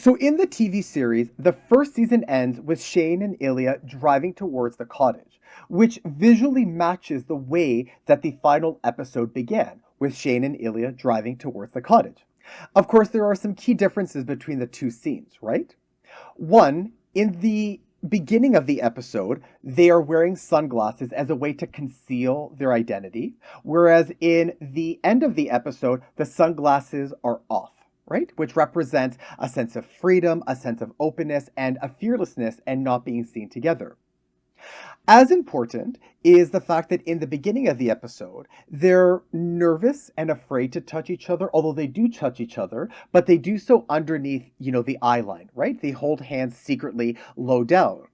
So in the TV series, the first season ends with Shane and Ilya driving towards the cottage, which visually matches the way that the final episode began, with Shane and Ilya driving towards the cottage. Of course, there are some key differences between the two scenes, right? One, in the beginning of the episode, they are wearing sunglasses as a way to conceal their identity, whereas in the end of the episode, the sunglasses are off, right? Which represents a sense of freedom, a sense of openness, and a fearlessness and not being seen together. As important is the fact that in the beginning of the episode, they're nervous and afraid to touch each other, although they do touch each other, but they do so underneath, the eye line, right? They hold hands secretly low down.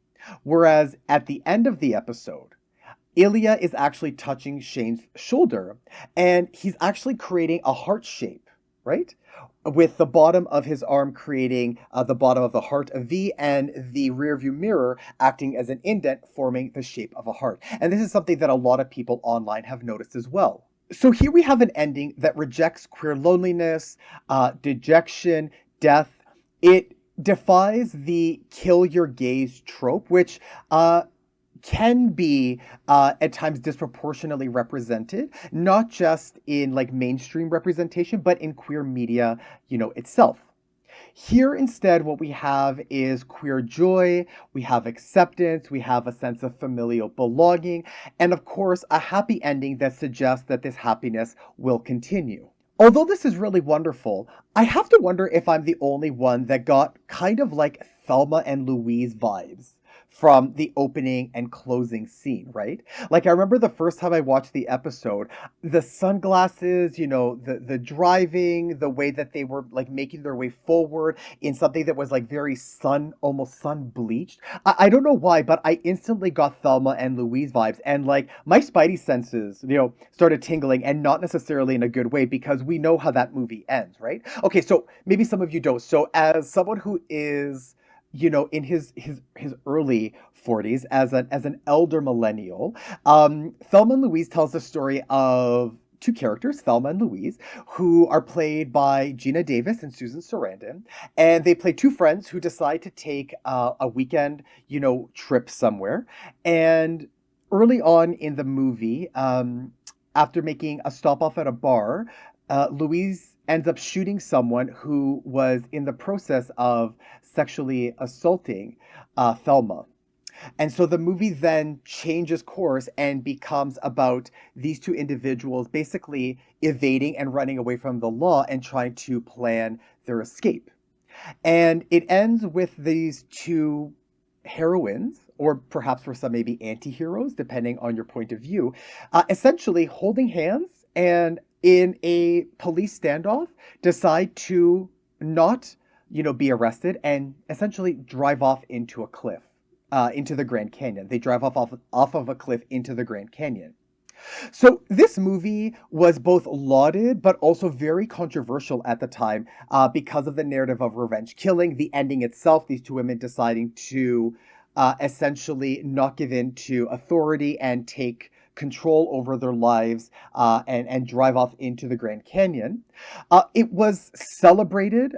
Whereas at the end of the episode, Ilya is actually touching Shane's shoulder, and he's actually creating a heart shape, right? With the bottom of his arm creating the bottom of the heart, a V, and the rearview mirror acting as an indent, forming the shape of a heart. And this is something that a lot of people online have noticed as well. So here we have an ending that rejects queer loneliness, dejection, death. It defies the kill your gaze trope, which can be at times disproportionately represented, not just in like mainstream representation, but in queer media, itself. Here instead, what we have is queer joy, we have acceptance, we have a sense of familial belonging, and of course, a happy ending that suggests that this happiness will continue. Although this is really wonderful, I have to wonder if I'm the only one that got kind of like Thelma and Louise vibes from the opening and closing scene, right? Like I remember the first time I watched the episode, the sunglasses, the driving, the way that they were like making their way forward in something that was like very almost sun bleached. I don't know why, but I instantly got Thelma and Louise vibes, and like my spidey senses, started tingling, and not necessarily in a good way because we know how that movie ends, right? Okay, so maybe some of you don't. So as someone who is in his early 40s as an elder millennial, Thelma and Louise tells the story of two characters, Thelma and Louise, who are played by Gina Davis and Susan Sarandon, and they play two friends who decide to take a weekend, trip somewhere. And early on in the movie, after making a stop off at a bar, Louise ends up shooting someone who was in the process of sexually assaulting Thelma. And so the movie then changes course and becomes about these two individuals basically evading and running away from the law and trying to plan their escape. And it ends with these two heroines, or perhaps for some maybe anti-heroes, depending on your point of view, essentially holding hands and in a police standoff decide to not, be arrested and essentially drive off into a cliff, into the Grand Canyon. They drive off of a cliff into the Grand Canyon. So this movie was both lauded but also very controversial at the time because of the narrative of revenge killing, the ending itself, these two women deciding to essentially not give in to authority and take control over their lives and drive off into the Grand Canyon. It was celebrated.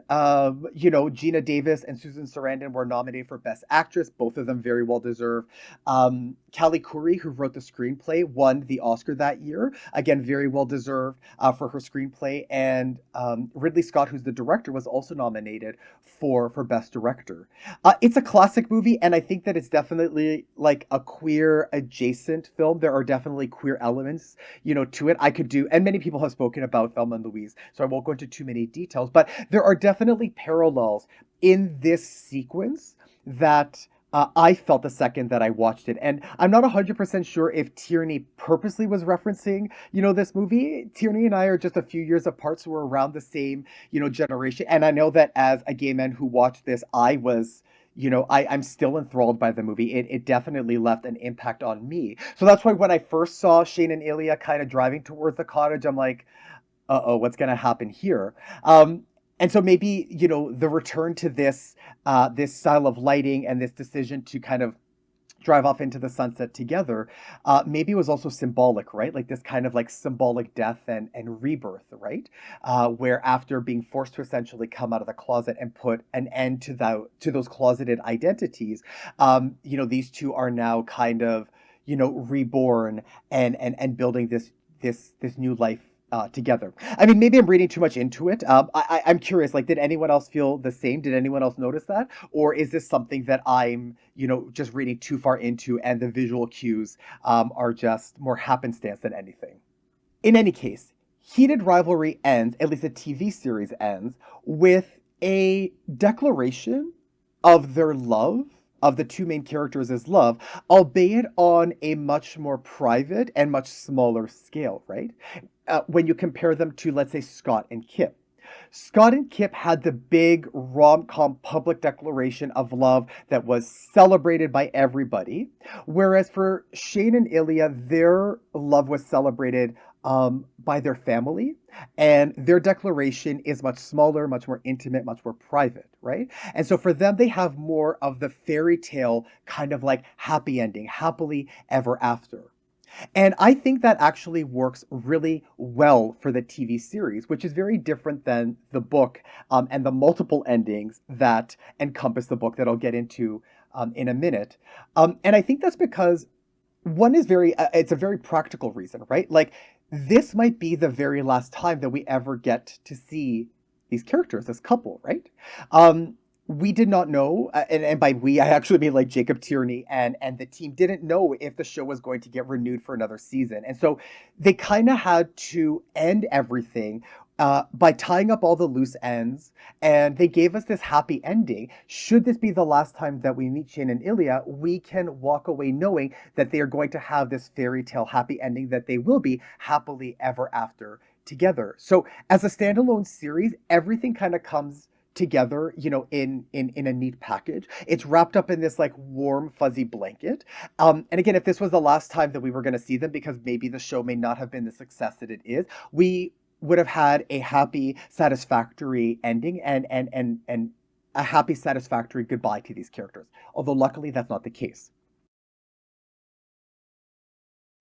Gina Davis and Susan Sarandon were nominated for Best Actress, both of them very well deserved. Callie Curry, who wrote the screenplay, won the Oscar that year. Again, very well deserved for her screenplay. And Ridley Scott, who's the director, was also nominated for Best Director. It's a classic movie, and I think that it's definitely like a queer adjacent film. There are definitely queer elements, to it. I could do, and many people have spoken about Thelma and Louise, so I won't go into too many details, but there are definitely parallels in this sequence that I felt the second that I watched it. And I'm not 100% sure if Tierney purposely was referencing, this movie. Tierney and I are just a few years apart, so we're around the same, generation. And I know that as a gay man who watched this, I was, I'm still enthralled by the movie. It definitely left an impact on me. So that's why when I first saw Shane and Ilya kind of driving towards the cottage, I'm like, uh-oh, what's going to happen here? And so maybe, the return to this style of lighting and this decision to kind of drive off into the sunset together, maybe it was also symbolic, right? Like this kind of like symbolic death and rebirth, right? Where after being forced to essentially come out of the closet and put an end to those closeted identities, these two are now kind of, reborn and building this new life together. I mean, maybe I'm reading too much into it. I'm curious, like, did anyone else feel the same? Did anyone else notice that? Or is this something that I'm, just reading too far into and the visual cues are just more happenstance than anything? In any case, Heated Rivalry ends, at least the TV series ends, with a declaration of their love, of the two main characters' as love, albeit on a much more private and much smaller scale, right? When you compare them to, let's say, Scott and Kip. Scott and Kip had the big rom com public declaration of love that was celebrated by everybody. Whereas for Shane and Ilya, their love was celebrated by their family. And their declaration is much smaller, much more intimate, much more private, right? And so for them, they have more of the fairy tale kind of like happy ending, happily ever after. And I think that actually works really well for the TV series, which is very different than the book and the multiple endings that encompass the book that I'll get into in a minute. And I think that's because one is it's a very practical reason, right? Like, this might be the very last time that we ever get to see these characters, this couple, right? We did not know, and by we, I actually mean like Jacob Tierney and the team didn't know if the show was going to get renewed for another season. And so they kind of had to end everything by tying up all the loose ends, and they gave us this happy ending. Should this be the last time that we meet Shane and Ilya, we can walk away knowing that they are going to have this fairy tale happy ending, that they will be happily ever after together. So as a standalone series, everything kind of comes together, in a neat package. It's wrapped up in this like warm, fuzzy blanket. And again, if this was the last time that we were going to see them, because maybe the show may not have been the success that it is, we would have had a happy, satisfactory ending and a happy, satisfactory goodbye to these characters. Although luckily that's not the case.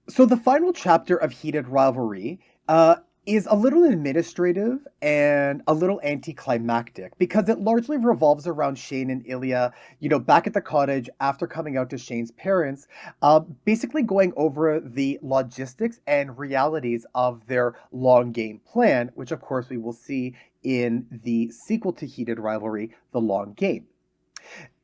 So the final chapter of Heated Rivalry is a little administrative and a little anticlimactic because it largely revolves around Shane and Ilya, back at the cottage after coming out to Shane's parents, basically going over the logistics and realities of their long game plan, which of course we will see in the sequel to Heated Rivalry, The Long Game.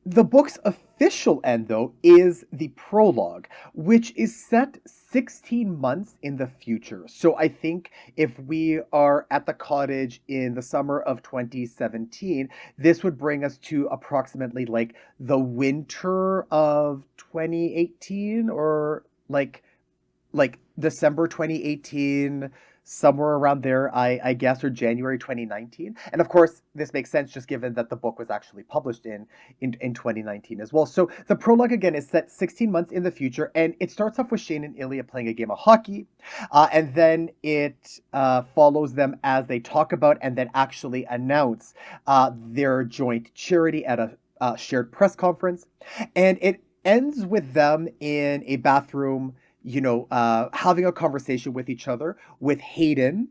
The book's official end, though, is the prologue, which is set 16 months in the future. So I think if we are at the cottage in the summer of 2017, this would bring us to approximately like the winter of 2018, or like December 2018, somewhere around there, I guess, or January 2019. And of course, this makes sense just given that the book was actually published in 2019 as well. So the prologue, again, is set 16 months in the future, and it starts off with Shane and Ilya playing a game of hockey, and then it follows them as they talk about and then actually announce their joint charity at a shared press conference. And it ends with them in a bathroom, having a conversation with each other, with Hayden,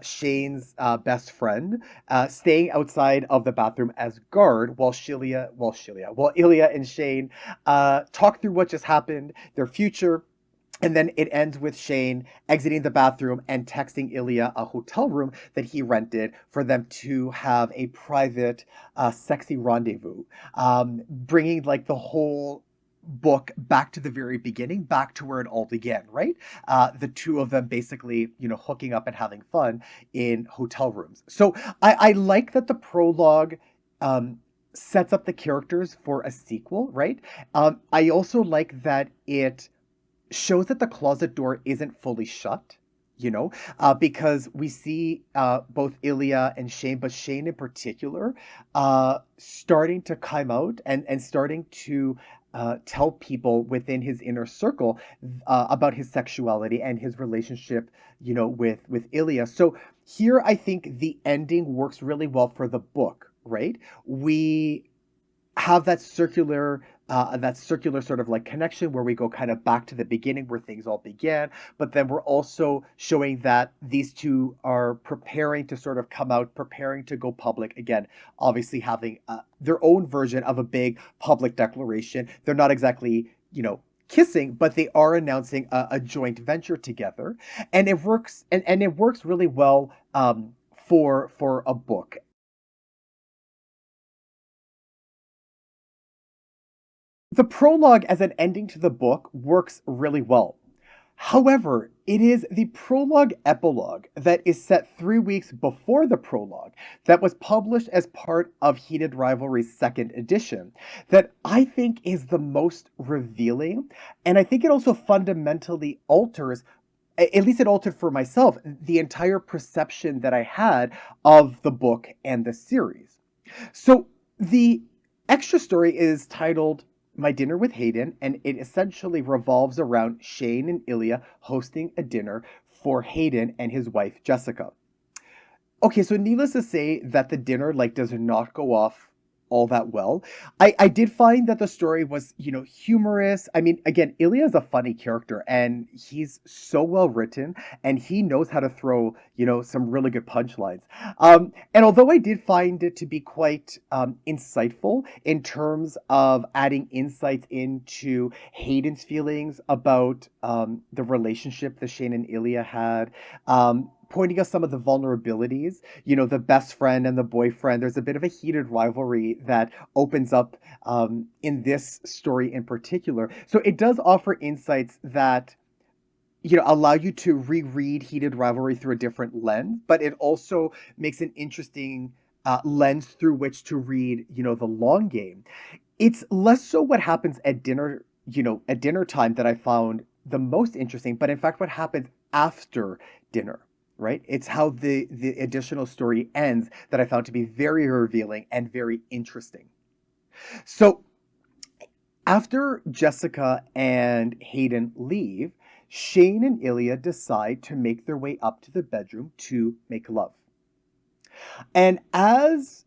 Shane's best friend, staying outside of the bathroom as guard while Ilya and Shane talk through what just happened, their future. And then it ends with Shane exiting the bathroom and texting Ilya a hotel room that he rented for them to have a private, sexy rendezvous, bringing like the whole book back to the very beginning, back to where it all began, right? The two of them basically, hooking up and having fun in hotel rooms. So I like that the prologue sets up the characters for a sequel, right? I also like that it shows that the closet door isn't fully shut, because we see both Ilya and Shane, but Shane in particular, starting to come out and starting to tell people within his inner circle about his sexuality and his relationship, with Ilya. So here, I think the ending works really well for the book, right? We have that circular that circular sort of like connection where we go kind of back to the beginning where things all began, but then we're also showing that these two are preparing to sort of come out, preparing to go public again, obviously having their own version of a big public declaration. They're not exactly, kissing, but they are announcing a joint venture together, and it works, and it works really well for a book. The prologue as an ending to the book works really well. However, it is the prologue epilogue that is set 3 weeks before the prologue, that was published as part of Heated Rivalry's second edition, that I think is the most revealing. And I think it also fundamentally alters, at least it altered for myself, the entire perception that I had of the book and the series. So the extra story is titled My Dinner with Hayden, and it essentially revolves around Shane and Ilya hosting a dinner for Hayden and his wife Jessica. Okay, so needless to say that the dinner like does not go off all that well. I did find that the story was, humorous. I mean, again, Ilya is a funny character and he's so well written and he knows how to throw, some really good punchlines. And although I did find it to be quite insightful in terms of adding insights into Hayden's feelings about the relationship that Shane and Ilya had, pointing out some of the vulnerabilities, the best friend and the boyfriend. There's a bit of a heated rivalry that opens up in this story in particular. So it does offer insights that, allow you to reread Heated Rivalry through a different lens, but it also makes an interesting lens through which to read, the long game. It's less so what happens at dinner, at dinner time that I found the most interesting, but in fact, what happens after dinner, right? It's how the additional story ends that I found to be very revealing and very interesting. So after Jessica and Hayden leave, Shane and Ilya decide to make their way up to the bedroom to make love. And as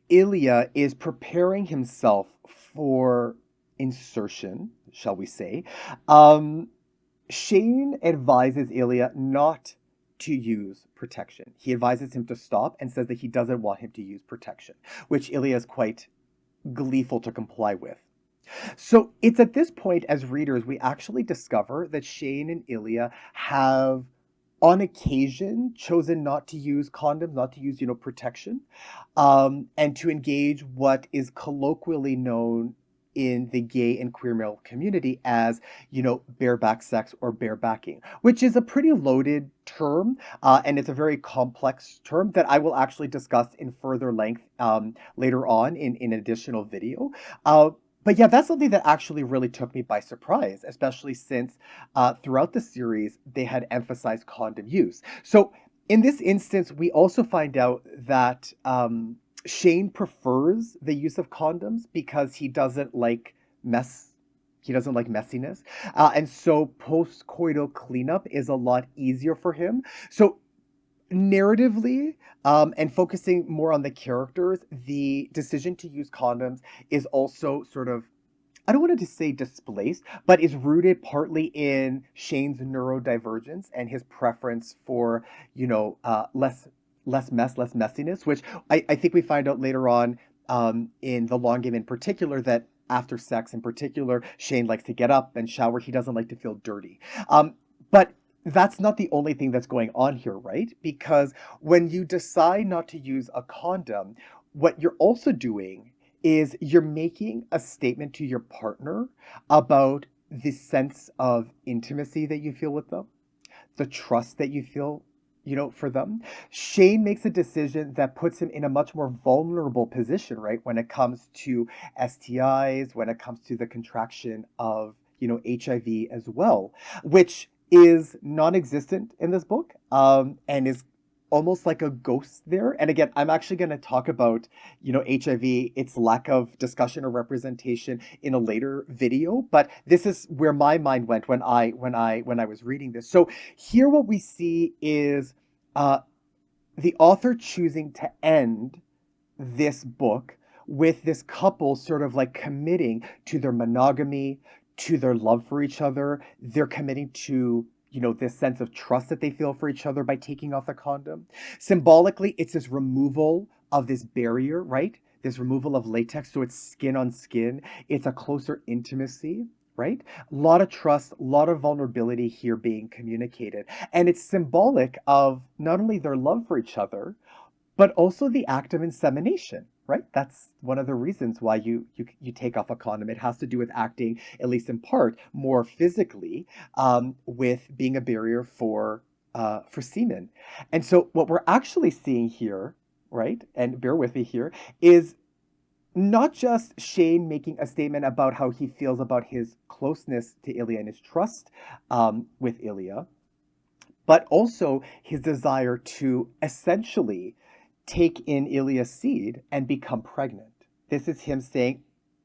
Ilya is preparing himself for insertion, shall we say, um, Shane advises Ilya not to use protection. He advises him to stop and says that he doesn't want him to use protection, which Ilya is quite gleeful to comply with. So it's at this point, as readers, we actually discover that Shane and Ilya have, on occasion, chosen not to use condoms, not to use, protection, and to engage what is colloquially known in the gay and queer male community as, bareback sex or barebacking, which is a pretty loaded term, and it's a very complex term that I will actually discuss in further length later on in an additional video. But yeah, that's something that actually really took me by surprise, especially since throughout the series they had emphasized condom use. So in this instance, we also find out that Shane prefers the use of condoms because he doesn't like mess. He doesn't like messiness. And so post-coital cleanup is a lot easier for him. So narratively, and focusing more on the characters, the decision to use condoms is also sort of, I don't want to say displaced, but is rooted partly in Shane's neurodivergence and his preference for, less messiness, which I think we find out later on in the long game in particular that after sex in particular, Shane likes to get up and shower. He doesn't like to feel dirty. But that's not the only thing that's going on here, right? Because when you decide not to use a condom, what you're also doing is you're making a statement to your partner about the sense of intimacy that you feel with them, the trust that you feel, for them. Shane makes a decision that puts him in a much more vulnerable position, right? When it comes to STIs, when it comes to the contraction of, HIV as well, which is non-existent in this book, and is almost like a ghost there. And again, I'm actually going to talk about, HIV, its lack of discussion or representation in a later video, but this is where my mind went when I was reading this. So here what we see is the author choosing to end this book with this couple sort of like committing to their monogamy, to their love for each other. They're committing to, this sense of trust that they feel for each other by taking off the condom. Symbolically, it's this removal of this barrier, right? This removal of latex, so it's skin on skin. It's a closer intimacy, right? A lot of trust, a lot of vulnerability here being communicated. And it's symbolic of not only their love for each other, but also the act of insemination, right? That's one of the reasons why you take off a condom. It has to do with acting, at least in part, more physically, with being a barrier for semen. And so what we're actually seeing here, right, and bear with me here, is not just Shane making a statement about how he feels about his closeness to Ilya and his trust with Ilya, but also his desire to essentially take in Ilya's seed and become pregnant. This is him saying,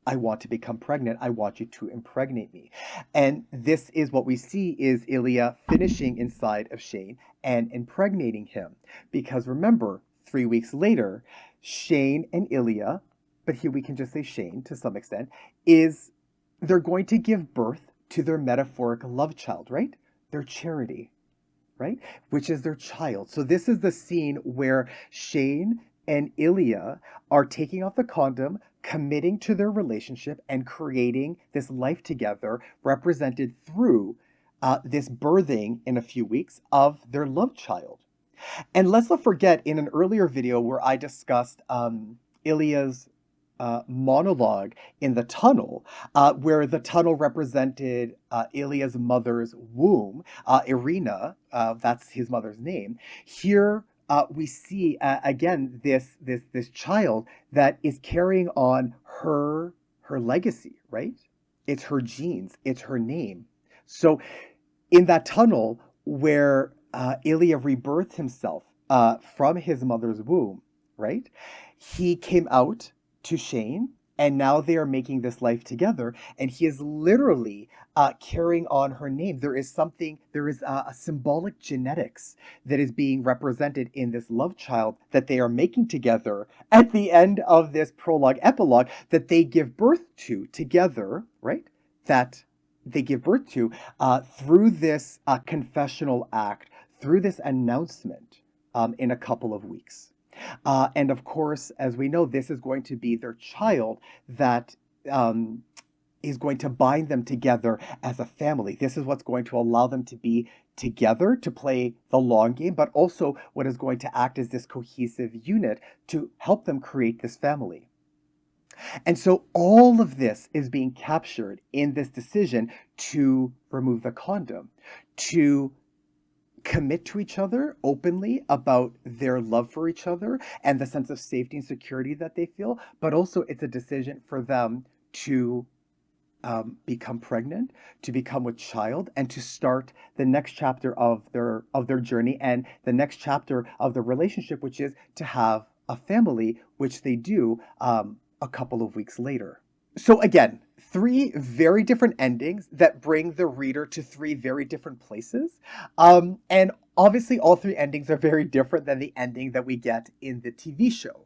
I want to become pregnant. I want you to impregnate me. And this is what we see is Ilya finishing inside of Shane and impregnating him. Because remember, 3 weeks later, Shane and Ilya, but here we can just say Shane to some extent, they're going to give birth to their metaphoric love child, right? Their Charity, right? Which is their child. So this is the scene where Shane and Ilya are taking off the condom, committing to their relationship, and creating this life together, represented through this birthing in a few weeks of their love child. And let's not forget, in an earlier video where I discussed Ilya's monologue in the tunnel, where the tunnel represented Ilya's mother's womb, Irina, that's his mother's name. Here we see again this child that is carrying on her legacy, right? It's her genes, it's her name. So in that tunnel where Ilya rebirthed himself from his mother's womb, right? He came out to Shane, and now they are making this life together, and he is literally carrying on her name. There is a symbolic genetics that is being represented in this love child that they are making together at the end of this prologue epilogue that they give birth to together, right? That they give birth to through this confessional act, through this announcement in a couple of weeks. And of course, as we know, this is going to be their child that is going to bind them together as a family. This is what's going to allow them to be together to play the long game, but also what is going to act as this cohesive unit to help them create this family. And so all of this is being captured in this decision to remove the condom, to commit to each other openly about their love for each other and the sense of safety and security that they feel, but also it's a decision for them to become pregnant, to become with child, and to start the next chapter of their journey and the next chapter of their relationship, which is to have a family, which they do a couple of weeks later. So again, 3 very different endings that bring the reader to 3 very different places. And obviously all 3 endings are very different than the ending that we get in the TV show.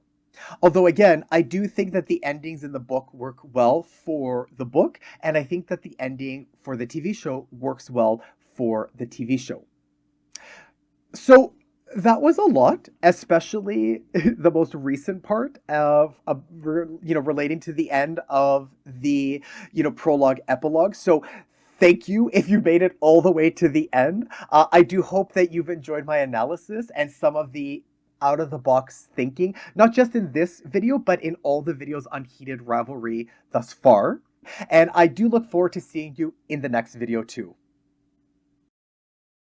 Although again, I do think that the endings in the book work well for the book, and I think that the ending for the TV show works well for the TV show. So that was a lot, especially the most recent part of relating to the end of the prologue epilogue. So thank you if you made it all the way to the end. I do hope that you've enjoyed my analysis and some of the out of the box thinking, not just in this video, but in all the videos on Heated Rivalry thus far. And I do look forward to seeing you in the next video too.